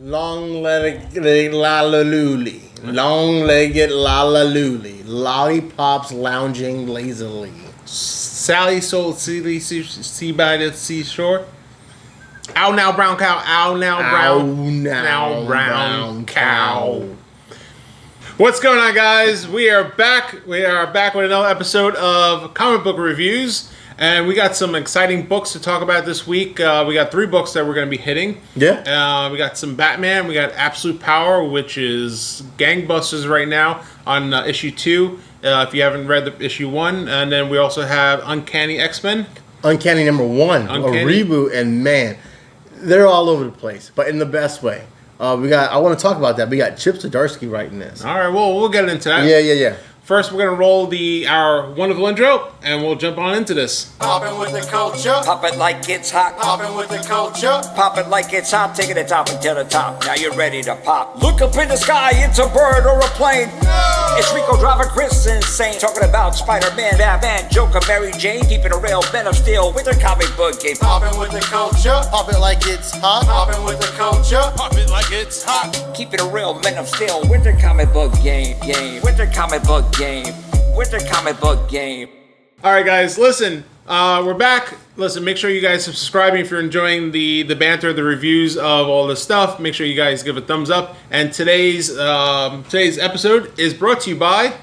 Long-legged lalalooli. Long-legged lalalooli. Lollipops lounging lazily. Sally sold sea by the seashore. Ow now, brown cow. Ow now, brown cow. What's going on, guys? We are back. We are back with another episode of Comic Book Reviews. And we got some exciting books to talk about this week. We got 3 books that we're going to be hitting. Yeah. We got some Batman. We got Absolute Power, which is gangbusters right now on issue 2. If you haven't read the issue 1. And then we also have Uncanny X-Men. Uncanny number 1. Uncanny. A reboot. And man, they're all over the place. But in the best way. I want to talk about that. We got Chip Zdarsky writing this. All right. Well, we'll get into that. Yeah. First, we're going to roll our wonderful intro, and we'll jump on into this. Poppin' with the culture. Pop it like it's hot. Poppin' with the culture. Pop it like it's hot. Taking it top until the top. Now you're ready to pop. Look up in the sky. It's a bird or a plane. No! It's Rico driving Chris insane. Talking about Spider-Man, Batman, Joker, Mary Jane. Keeping it real. Men of Steel with their comic book game. Poppin' with the culture. Pop it like it's hot. Poppin' with the culture. Pop it like it's hot. Keeping it real. Men of Steel with their comic book game. With their comic book game. With their comic book game. All right, guys, listen. We're back. Listen, make sure you guys subscribe if you're enjoying the banter, the reviews of all this stuff. Make sure you guys give a thumbs up. And today's episode is brought to you by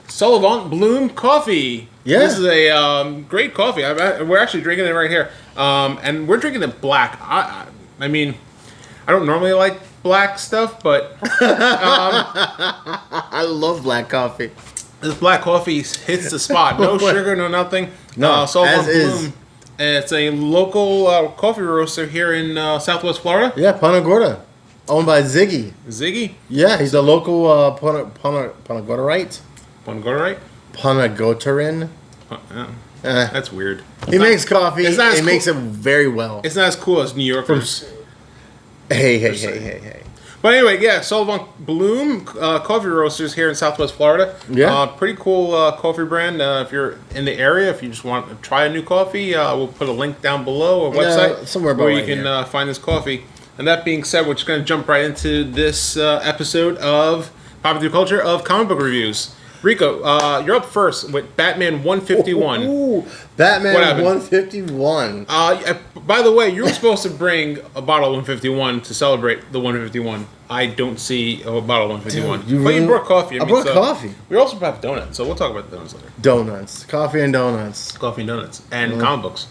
Sullivan Bloom Coffee. Yeah. This is a great coffee. We're actually drinking it right here. And we're drinking it black. I mean, I don't normally like black stuff, but I love black coffee. This black coffee hits the spot. No sugar, no nothing. No, Sullivan as is. Bloom. It's a local coffee roaster here in Southwest Florida. Yeah, Punta Gorda. Owned by Ziggy. Ziggy? Yeah, he's the local Punta Gordarite. Punta Gotarin. That's weird. He makes coffee. It's not as he makes it very well. It's not as cool as New Yorkers. Hey. But anyway, yeah, Sullivan Bloom Coffee Roasters here in Southwest Florida. Yeah. Pretty cool coffee brand. If you're in the area, if you just want to try a new coffee, we'll put a link down below, or website, somewhere where you right can find this coffee. And that being said, we're just going to jump right into this episode of Popular Culture of Comic Book Reviews. Rico, you're up first with Batman 151. Ooh, Batman 151. By the way, you were supposed to bring a bottle of 151 to celebrate the 151. I don't see a bottle of 151. Dude, you You brought coffee. I brought coffee. We also have donuts, so we'll talk about the donuts later. Donuts. Coffee and donuts. Coffee and donuts. And comic books.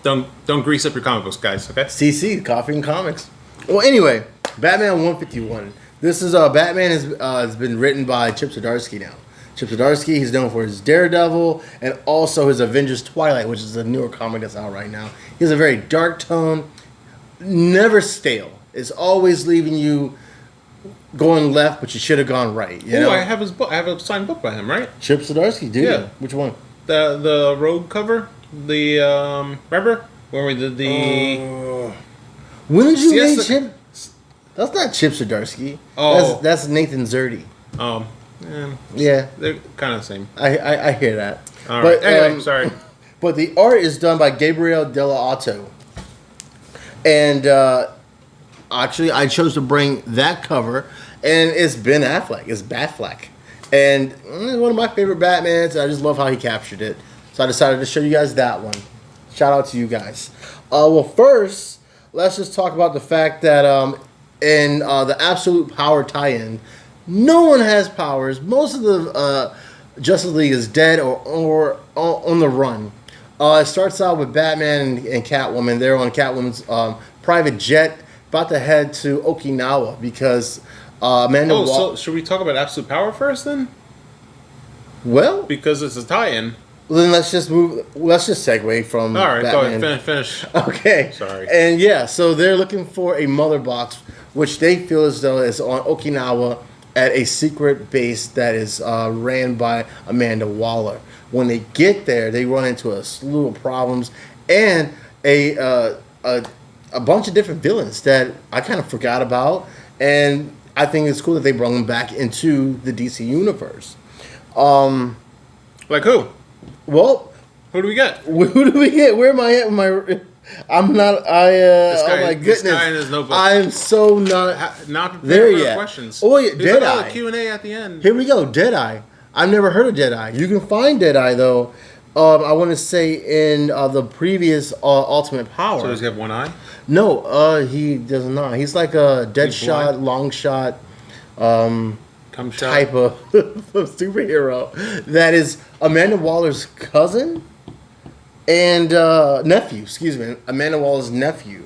Don't grease up your comic books, guys, okay? CC, coffee and comics. Well, anyway, Batman 151. This is Batman has been written by Chip Zdarsky now. Chip Zdarsky, he's known for his Daredevil and also his Avengers Twilight, which is a newer comic that's out right now. He has a very dark tone, never stale. It's always leaving you going left, but you should have gone right. You know? I have his book. I have a signed book by him, right? Chip Zdarsky, do Yeah. you? Which one? The Rogue cover. The remember when we did the When did you Yes, make Chip? That's not Chip Zdarsky. Oh. That's Nathan Zerdy. Yeah, Yeah, they're kind of the same. I hear that. All right. But Anyway, sorry. But the art is done by Gabriel Dell'Otto. And actually, I chose to bring that cover, and it's Ben Affleck. It's Batfleck. And it's one of my favorite Batmans. I just love how he captured it. So I decided to show you guys that one. Shout out to you guys. Well, first, let's just talk about the fact that in the Absolute Power tie-in, no one has powers. Most of the Justice League is dead or on the run. It starts out with Batman and Catwoman. They're on Catwoman's private jet, about to head to Okinawa because Amanda. So should we talk about Absolute Power first then? Well, Because it's a tie-in. then let's just move. Let's just segue from. All right, Batman. go ahead, finish. Okay. Sorry. And yeah, so they're looking for a mother box, which they feel as though is on Okinawa at a secret base that is ran by Amanda Waller. When they get there, they run into a slew of problems and a bunch of different villains that I kind of forgot about, and I think it's cool that they brought them back into the DC universe. Like who? Well, Who do we get? who do we get? Where am I at with my? I'm not. Oh my This goodness. guy in his notebook. I'm so not Not prepared there for the yet. questions. Oh yeah, He's like, Deadeye. the Q&A at the end. Here we go, Deadeye. I've never heard of Deadeye. You can find Deadeye though. I want to say in the previous Ultimate Power. So does he have one eye? No, he does not. He's like a dead He's shot, blind? long shot Come shot. type of superhero that is Amanda Waller's cousin and nephew. Excuse me, Amanda Waller's nephew.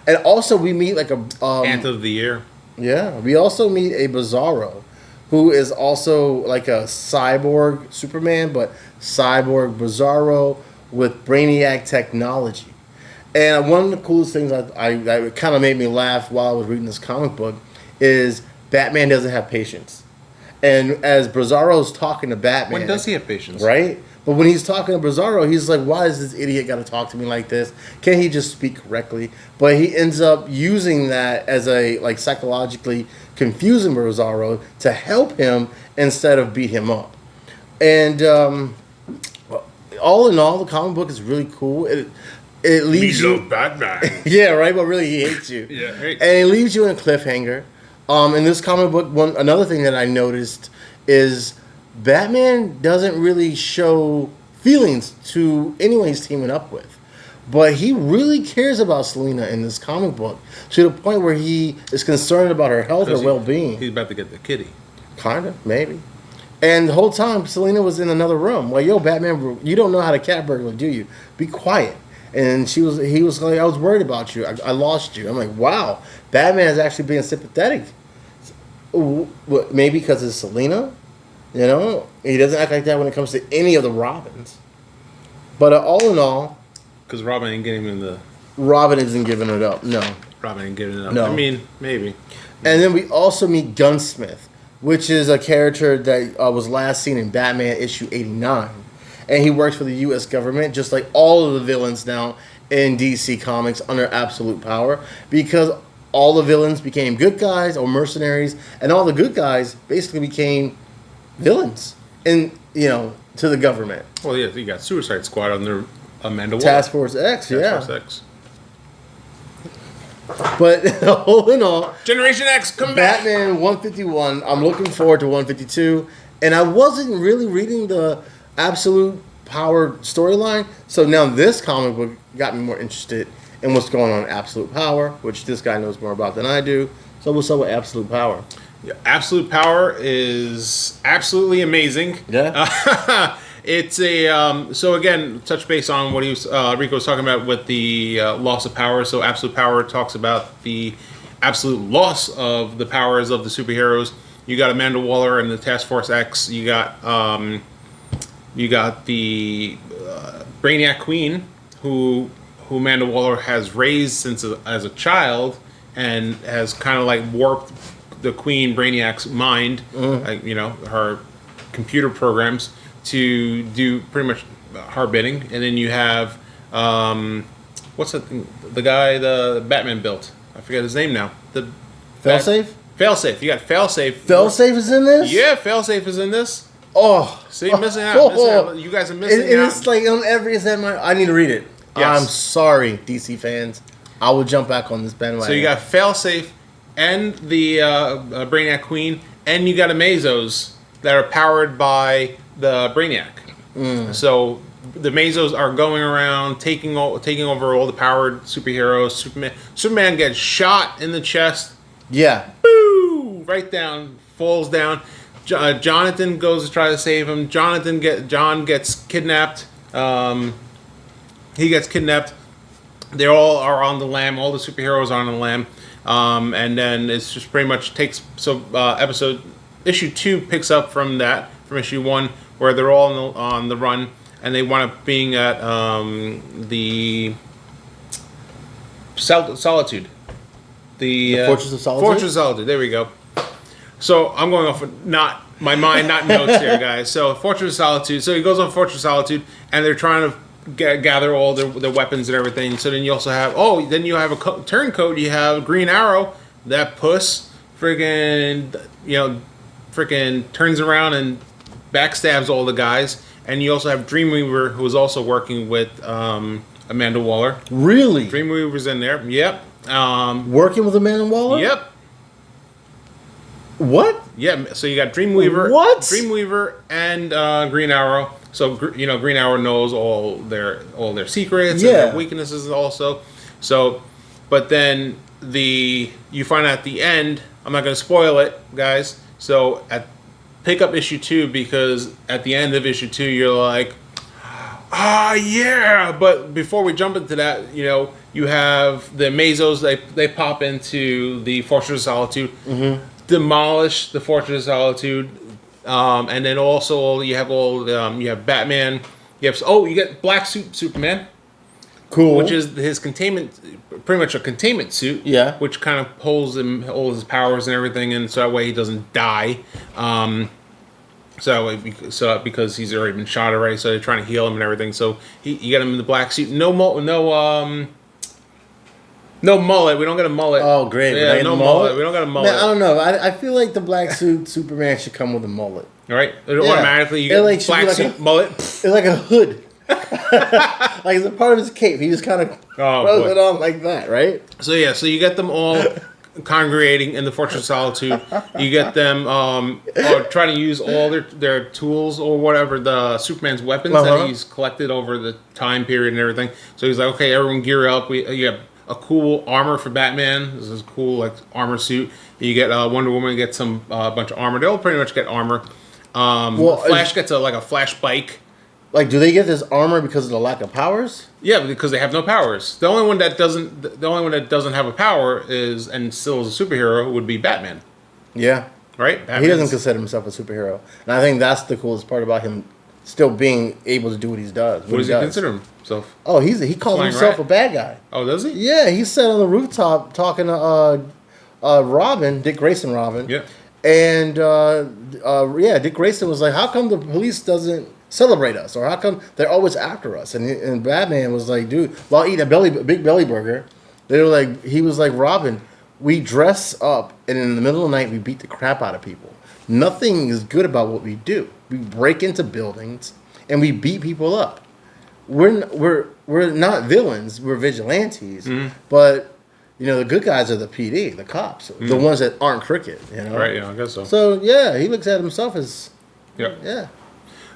And also we meet like a Ant of the Year. yeah. We also meet a Bizarro, who is also like a cyborg Superman, but cyborg Bizarro with Brainiac technology. And one of the coolest things that kind of made me laugh while I was reading this comic book is Batman doesn't have patience. And as Bizarro's talking to Batman, When does he have patience? right? But when he's talking to Bizarro, he's like, why is this idiot got to talk to me like this? Can't he just speak correctly? But he ends up using that as a, like, psychologically confusing Bizarro to help him instead of beat him up. And all in all, the comic book is really cool. It leaves you... Batman. Yeah, right? But really, he hates you. Yeah, right. And it leaves you in a cliffhanger. In this comic book, another thing that I noticed is Batman doesn't really show feelings to anyone he's teaming up with. But he really cares about Selena in this comic book to the point where he is concerned about her health, her well-being. He's about to get the kitty. Kind of, maybe. And the whole time, Selena was in another room. Like, yo, Batman, you don't know how to cat burglar, do you? Be quiet. And he was like, I was worried about you. I lost you. I'm like, wow, Batman is actually being sympathetic. Maybe because it's Selena, you know? He doesn't act like that when it comes to any of the Robins. But all in all, Because Robin ain't getting him in the... Robin isn't giving it up. No. Robin ain't giving it up. No. I mean, maybe. And then we also meet Gunsmith, which is a character that was last seen in Batman issue 89. And he works for the U.S. government, just like all of the villains now in DC Comics under absolute power, because all the villains became good guys or mercenaries, and all the good guys basically became villains to the government. Well, yeah, you got Suicide Squad under Amanda Waller. Task Force X, Task Force X. But all in all, Generation X, come back! Batman 151, I'm looking forward to 152, and I wasn't really reading the Absolute Power storyline, so now this comic book got me more interested in what's going on in Absolute Power, which this guy knows more about than I do. So what's up with Absolute Power? Yeah, Absolute Power is absolutely amazing. Yeah. It's a so again, touch base on what Rico was talking about with the loss of power. So Absolute Power talks about the absolute loss of the powers of the superheroes. You got Amanda Waller and the Task Force X. You got the Brainiac Queen, who Amanda Waller has raised since as a child, and has kind of like warped the Queen Brainiac's mind, her computer programs to do pretty much her bidding. And then you have what's the guy the Batman built? I forget his name now. The Failsafe? Failsafe. You got Failsafe. Failsafe is in this? Yeah, Failsafe is in this. Oh. See, missing out. You guys are missing out. It's like on every I need to read it. Yes. I'm sorry, DC fans. I will jump back on this bandwagon. So you got Failsafe and the Brainiac Queen, and you got Amazos that are powered by the Brainiac. So the Amazos are going around taking over all the powered superheroes. Superman gets shot in the chest. Yeah. Boo! Right down, falls down. Jonathan goes to try to save him. John gets kidnapped. He gets kidnapped. They all are on the lam. All the superheroes are on the lam. And then it's just pretty much issue 2 picks up from issue 1, where they're all on the run, and they wind up being at the Solitude. The Fortress of Solitude? Fortress of Solitude, there we go. So I'm going off of not notes here, guys. So Fortress of Solitude. So he goes on Fortress of Solitude, and they're trying to gather all their weapons and everything. So then you also have a turncoat. You have Green Arrow. That puss freaking turns around and backstabs all the guys. And you also have Dreamweaver, who is also working with Amanda Waller. Really? Dreamweaver's in there. Yep. Working with Amanda Waller? Yep. What? Yeah. So you got Dreamweaver. What? Dreamweaver and Green Arrow. So Green Arrow knows all their secrets and their weaknesses also. So, but then you find out at the end. I'm not going to spoil it, guys. So pick up issue 2 because at the end of issue 2 you're like, yeah. But before we jump into that, you have the Mazos. They pop into the Fortress of Solitude, demolish the Fortress of Solitude, and then also you have you have Batman. You get Black Suit Superman. Cool. Which is his pretty much a containment suit. Yeah. Which kind of holds him, all his powers and everything, and so that way he doesn't die. Because he's already been shot already, so they're trying to heal him and everything. So you get him in the black suit. No mullet. We don't get a mullet. Oh, great. Yeah, no mullet. We don't got a mullet. Man, I don't know. I feel like the black suit Superman should come with a mullet. All right. Automatically, you get black suit mullet. It's like a hood. Like it's a part of his cape. He just kind of throws it on like that, right? So you get them all congregating in the Fortress of Solitude. You get them trying to use all their tools or whatever, the Superman's weapons that he's collected over the time period and everything. So he's like, okay, everyone gear up. You have a cool armor for Batman. This is cool, armor suit. You get Wonder Woman gets a bunch of armor. They all pretty much get armor. Flash gets a Flash bike. Like, do they get this armor because of the lack of powers? Yeah, because they have no powers. The only one that doesn't have a power and still is a superhero would be Batman. Yeah. Right? He doesn't consider himself a superhero. And I think that's the coolest part about him still being able to do what he does. What does he consider himself? Oh, he calls himself a bad guy. Oh, does he? Yeah, he sat on the rooftop talking to Robin, Dick Grayson Robin. Yeah. And Dick Grayson was like, how come the police doesn't celebrate us, or how come they're always after us? And Batman was like, dude, while eating a big belly burger, he was like, Robin, we dress up and in the middle of the night we beat the crap out of people. Nothing is good about what we do. We break into buildings and we beat people up. We're not villains, we're vigilantes, but the good guys are the PD, the cops, the ones that aren't crooked. Right? Yeah, I guess so. So yeah, he looks at himself as yeah.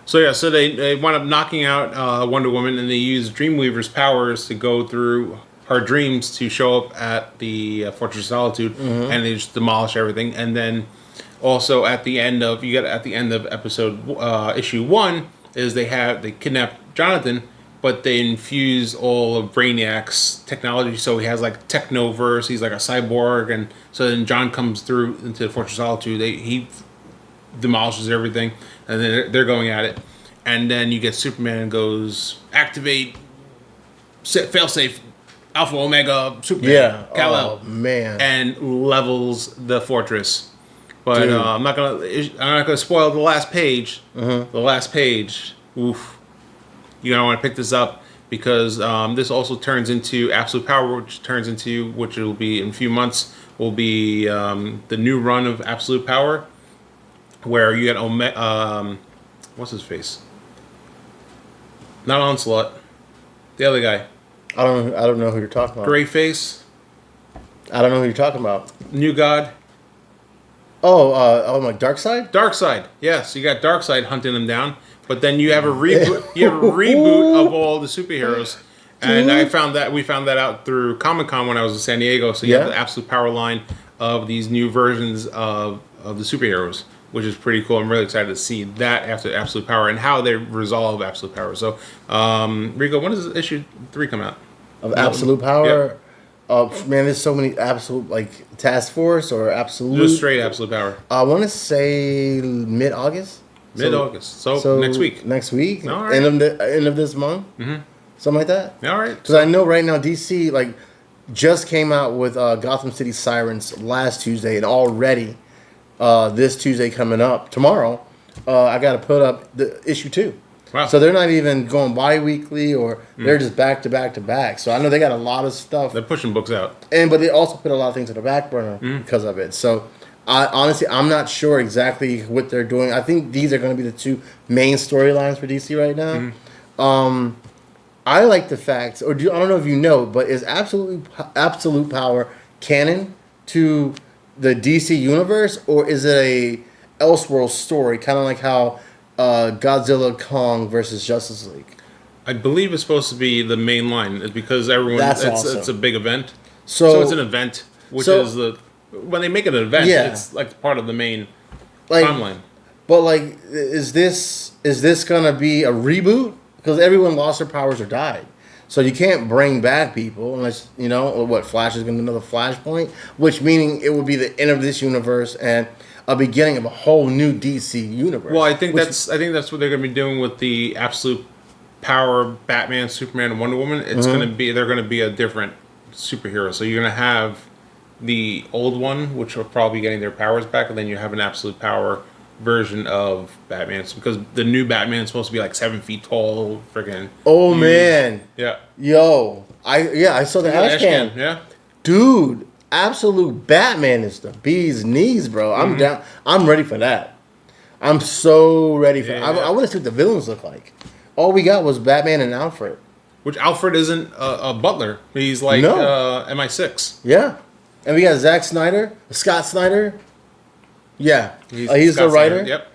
So they wind up knocking out Wonder Woman, and they use Dreamweaver's powers to go through her dreams to show up at the Fortress of Solitude, and they just demolish everything. And then also at the end of issue 1 is they kidnap Jonathan, but they infuse all of Brainiac's technology, so he has Technoverse. He's like a cyborg, and so then John comes through into the Fortress of Solitude. He demolishes everything, and then they're going at it, and then you get Superman goes activate failsafe Alpha Omega Superman Kal-El, man, and levels the fortress. But I'm not gonna spoil the last page. The last page, oof, you're gonna want to pick this up because this also turns into Absolute Power, which will be in a few months will be the new run of Absolute Power, where you get what's his face? Not Onslaught, the other guy. I don't know who you're talking about. Gray face. I don't know who you're talking about. New God. Oh, my Darkseid? Darkseid. Yes, you got Darkseid hunting them down, but then you have a reboot. You have a reboot of all the superheroes, and we found that out through Comic-Con when I was in San Diego. So you have the Absolute Power line of these new versions of the superheroes, which is pretty cool. I'm really excited to see that after Absolute Power and how they resolve Absolute Power. So, Rico, when does issue 3 come out? Of Absolute Power? Yep. Man, there's so many absolute, Task Force or Absolute. Just straight Absolute Power. I want to say mid-August. Mid-August. So next week. Next week. All right. End of this month. Something like that. All right. Because I know right now DC just came out with Gotham City Sirens last Tuesday, and already this Tuesday coming up tomorrow, I got to put up the issue 2. Wow. So they're not even going bi-weekly, or they're just back to back to back. So I know they got a lot of stuff. They're pushing books out. But they also put a lot of things on the back burner because of it. So honestly, I'm not sure exactly what they're doing. I think these are going to be the 2 main storylines for DC right now. I like the fact, I don't know if you know, but is absolute power canon to the DC universe, or is it a Elseworld story, kind of like how Godzilla Kong versus Justice League? I believe it's supposed to be the main line because everyone. That's it's awesome. a big event. So it's an event, which is when they make it an event, it's like part of the main timeline. But like, is this gonna be a reboot? Because everyone lost their powers or died, so you can't bring back people unless Flash is gonna be another Flashpoint, which meaning it would be the end of this universe and a beginning of a whole new DC universe. Well, I think that's what they're gonna be doing with the absolute power Batman, Superman, and Wonder Woman. It's they're gonna be a different superhero. So you're gonna have the old one, which are probably getting their powers back, and then you have an absolute power version of Batman, because the new Batman is supposed to be like 7 feet tall, freaking. Oh huge. man, yeah, yo, I saw the Ash can. Yeah, dude, absolute Batman is the bee's knees, bro. I'm down. I'm ready for that. I'm so ready for. Yeah. I want to see what the villains look like. All we got was Batman and Alfred. Which Alfred isn't a butler. He's like MI6. Yeah, and we got Scott Snyder. Yeah, he's the writer. Yep.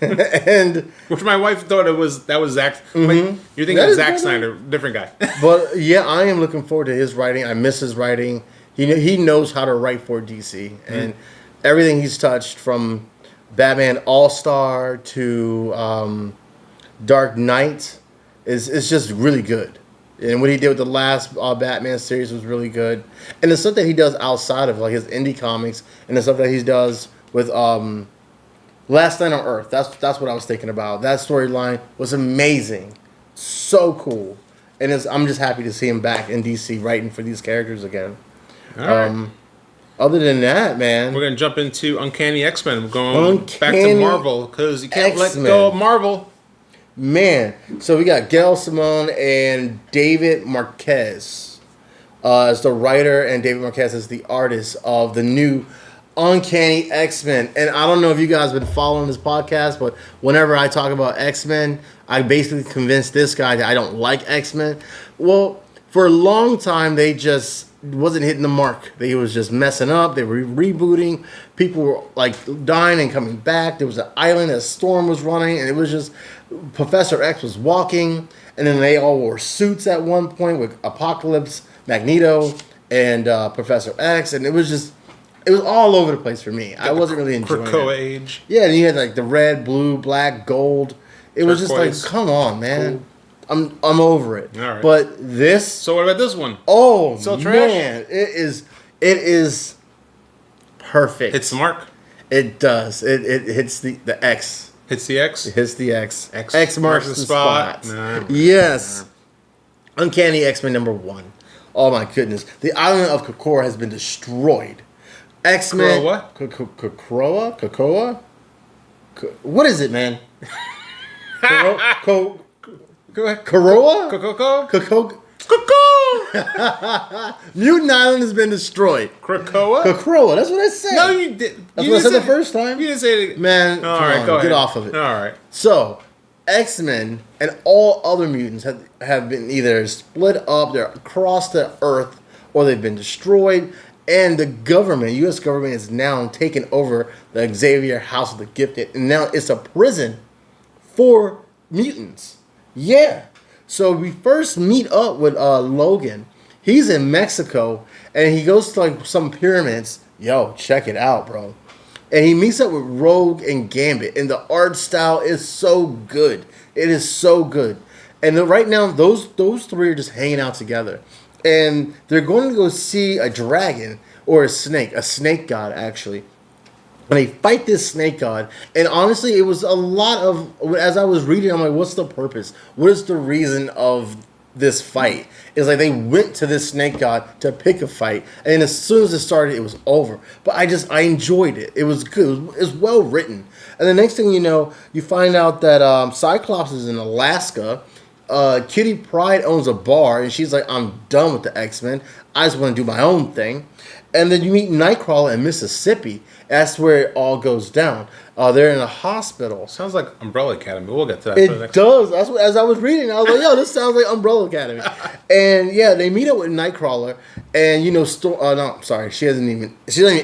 And which my wife thought that was Zack. Mm-hmm. Like, you're thinking of Zack Snyder, different guy. But yeah, I am looking forward to his writing. I miss his writing. He knows how to write for DC, and everything he's touched, from Batman All-Star to Dark Knight, is just really good. And what he did with the last Batman series was really good. And the stuff that he does outside of like his indie comics, and the stuff that he does with Last Night on Earth. That's what I was thinking about. That storyline was amazing, so cool, and I'm just happy to see him back in DC writing for these characters again. All right. Other than that, man, we're gonna jump into Uncanny X-Men. We're going back to Uncanny Marvel because you can't X-Men. let go of Marvel. Man, so we got Gail Simone and David Marquez as the writer, and David Marquez as the artist of the new Uncanny X-Men. And I don't know if you guys have been following this podcast, but whenever I talk about X-Men, I basically convinced this guy that I don't like X-Men. Well, for a long time, they just wasn't hitting the mark. They was just messing up. They were rebooting. People were like dying and coming back. There was an island that Storm was running, and it was just Professor X was walking, and then they all wore suits at one point with Apocalypse, Magneto, and Professor X, and it was all over the place for me. I wasn't really enjoying Krakoa it. age. Yeah, and you had like the red, blue, black, gold. It was just like, come on, man. Cool. I'm over it. All right. But this. So what about this one? Oh Still man, it is perfect. Hits the mark. It does. It hits the X. Hits the X. It hits the X. X marks the spot. Nah. Yes. Uncanny X-Men #1. Oh my goodness, the island of Krakoa has been destroyed. X-Men. What? Krakoa? What is it, man? Go ahead. Karoa? Cuckoo. Mutant Island has been destroyed. Krakoa? Krakoa, that's what I said. No, you did. That's what I said the first time. You didn't say it. Man, All come right, on, go ahead. get off of it. All right. So, X-Men and all other mutants have been either split up, they're across the earth, or they've been destroyed. And the government, U.S. government, is now taken over the Xavier House of the Gifted. And now it's a prison for mutants. Yeah. So we first meet up with Logan. He's in Mexico, and he goes to like some pyramids. Yo, check it out, bro. And he meets up with Rogue and Gambit, and the art style is so good. It is so good. And right now, those three are just hanging out together. And they're going to go see a dragon or a snake god, actually. And they fight this snake god. And honestly, it was a lot of, as I was reading, I'm like, what's the purpose? What is the reason of this fight? It's like they went to this snake god to pick a fight. And as soon as it started, it was over. But I enjoyed it. It was good. It was well written. And the next thing you know, you find out that Cyclops is in Alaska. Kitty Pryde owns a bar, and she's like, I'm done with the X-Men. I just want to do my own thing. And then you meet Nightcrawler in Mississippi. That's where it all goes down. They're in a hospital. Sounds like Umbrella Academy. We'll get to that. It does. That's what, as I was reading, I was like, "Yo, this sounds like Umbrella Academy." And yeah, they meet up with Nightcrawler, and no, sorry, she's not even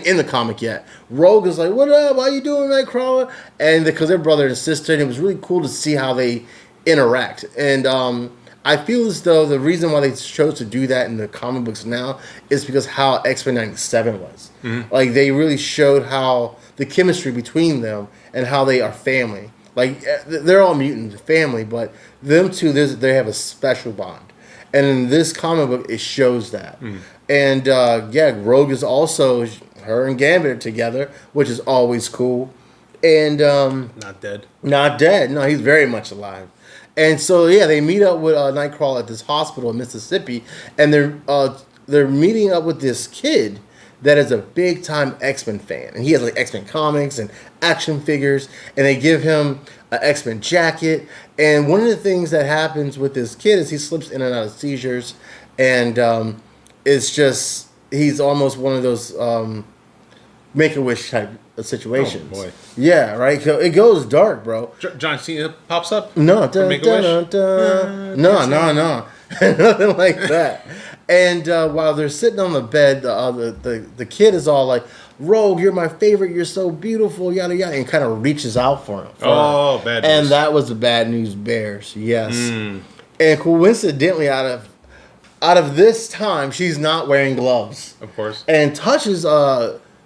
in the comic yet. Rogue is like, "What up? How you doing, Nightcrawler?" And because they're brother and sister, and it was really cool to see how they interact. And I feel as though the reason why they chose to do that in the comic books now is because how X-Men 97 was. Mm-hmm. Like, they really showed how the chemistry between them and how they are family. Like, they're all mutant family, but them two, they have a special bond. And in this comic book, it shows that. Mm. And, Rogue is also, her and Gambit are together, which is always cool. And not dead. Not dead. No, he's very much alive. And so they meet up with Nightcrawler at this hospital in Mississippi, and they're meeting up with this kid that is a big time X-Men fan, and he has like X-Men comics and action figures, and they give him an X-Men jacket. And one of the things that happens with this kid is he slips in and out of seizures, and it's just he's almost one of those Make-A-Wish type of situations. Oh boy. Yeah, right. It goes dark, bro. John Cena pops up. No, Make-A-Wish. No, nothing like that. And while they're sitting on the bed, the kid is all like, "Rogue, you're my favorite. You're so beautiful, yada yada," and kind of reaches out for him. Bad news. And that was the Bad News Bears. Yes. And coincidentally, out of this time, she's not wearing gloves. Of course. And touches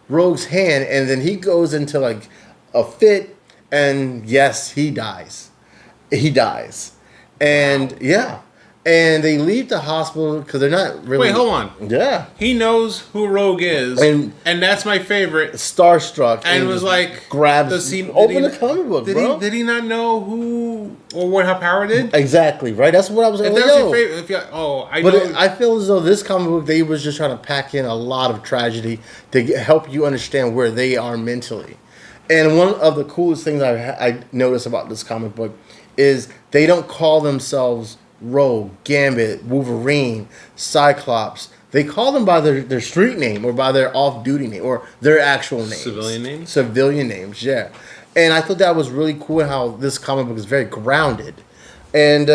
Rogue's hand, and then he goes into like a fit, and yes, he dies. And and they leave the hospital because they're not really. Wait, hold on. Yeah, he knows who Rogue is, and that's my favorite. Starstruck, and was like, grabs. Open the comic book, bro. Did he not know who or what her power did? Exactly, right. That's what I was. If that's your favorite, I feel as though this comic book, they was just trying to pack in a lot of tragedy to help you understand where they are mentally. And one of the coolest things I noticed about this comic book is they don't call themselves Rogue, Gambit, Wolverine, Cyclops. They call them by their street name or by their off-duty name or their actual names. Civilian names, yeah. And I thought that was really cool how this comic book is very grounded. And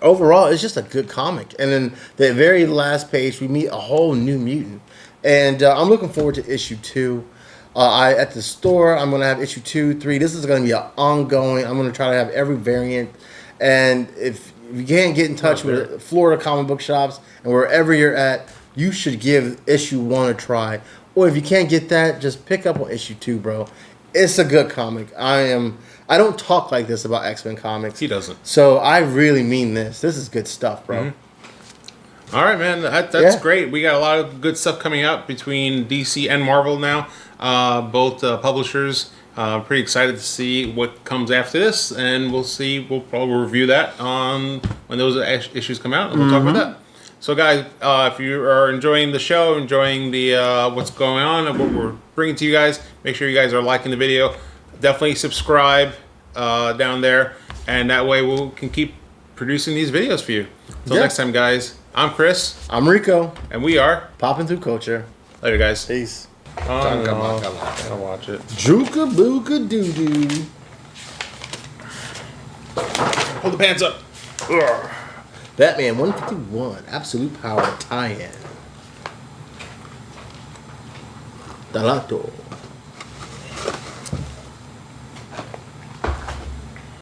overall, it's just a good comic. And then the very last page, we meet a whole new mutant. And I'm looking forward to issue 2. At the store, I'm going to have issue 2, 3. This is going to be an ongoing. I'm going to try to have every variant. And if you can't get in touch with Florida comic book shops and wherever you're at, you should give issue 1 a try. Or if you can't get that, just pick up on issue 2, bro. It's a good comic. I don't talk like this about X-Men comics. He doesn't. So I really mean this. This is good stuff, bro. Mm-hmm. All right, man. That's great. We got a lot of good stuff coming out between DC and Marvel now. Both publishers. Pretty excited to see what comes after this, and we'll see. We'll probably review that on when those issues come out, and we'll talk about that. So, guys, if you are enjoying the show, enjoying the what's going on and what we're bringing to you guys, make sure you guys are liking the video. Definitely subscribe down there, and that way we can keep producing these videos for you. Until next time, guys. I'm Chris. I'm Rico, and we are Popping Through Culture. Later, guys. Peace. Gotta watch it. Juka booka doo doo. Hold the pants up. Batman 151 Absolute Power tie-in. Dalato.